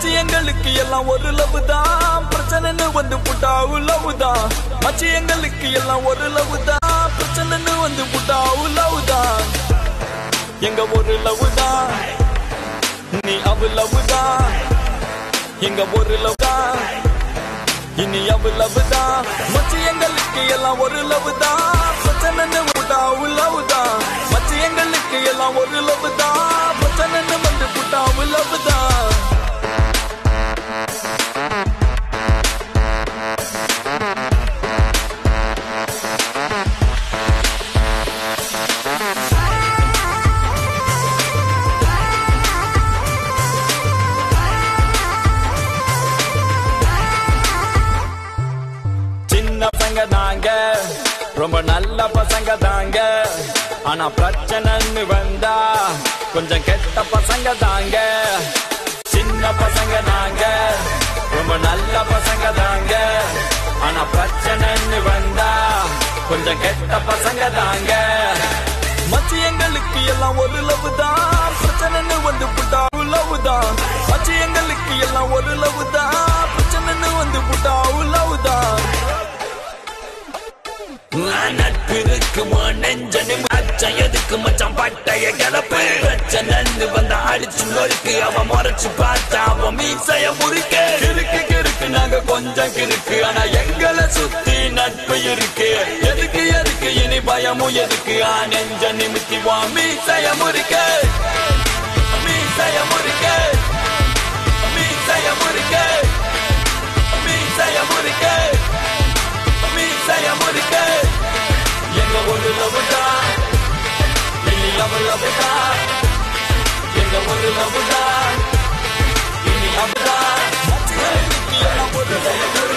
மச்சி எங்களுக்கு எல்லாம் ஒரு லவ் தான் பிரச்சனைன்னு வந்து புட்டா லவ் தான் மச்சி எங்களுக்கு எல்லாம் ஒரு லவ் தான் பிரச்சனைன்னு வந்து புட்டா லவ் தான் எங்க ஒரு லவ் தான் நீ அவ லவ் தான் எங்க ஒரு லவ் தான் இனி அவ லவ் தான் மச்சி எங்களுக்கு எல்லாம் ஒரு லவ் தான் பிரச்சனைன்னு புட்டா லவ் தான் மச்சி எங்களுக்கு எல்லாம் ஒரு லவ் தான் பிரச்சனைன்னு வந்து புட்டா லவ் தான் தாங்க ரொம்ப நல்ல பசங்க தாங்க ஆனா பிரச்சனைன்னு வந்தா கொஞ்சம் கெட்ட பசங்க தாங்க சின்ன பசங்க தாங்க ரொம்ப நல்ல பசங்க தாங்க ஆனா பிரச்சனைன்னு வந்தா கொஞ்சம் கெட்ட பசங்க தாங்க மச்சி எங்களுக்கு எல்லாம் ஒரு லவ் தான் பிரச்சனைன்னு வந்து புட்டா லவ் தான் மச்சி எங்களுக்கு எல்லாம் ஒரு லவ் தான் பிரச்சனைன்னு வந்து புட்டா லவ் தான் நட்பு இருக்கு நெஞ்ச நிமிச்சம் எதுக்கு மச்சான் பட்டைய கிளப்பு பிரச்சனை வந்த அடிச்சு நொறுக்கு அவன் முறைச்சு பார்த்தா அவன் மீசைய முறிக்க கிறுக்கு கிறுக்கு நாங்க கொஞ்சம் கிறுக்கு ஆனா எங்களை சுத்தி நட்பு இருக்கு எதுக்கு எதுக்கு இனி பயமும் எதுக்கு நெஞ்ச நிமித்தி வா மீசைய முறிக்க மீசைய முறிக்க மீசைய முறிக்க மீசைய முறிக்க மீசைய முறிக்க எங்க ஒரு லவ் தான் இனி அவ லவ் தான் எங்க ஒரு லவ் தான் இனி அவ தான் மச்சி எங்களுக்கு எல்லாம் ஒரு லவ்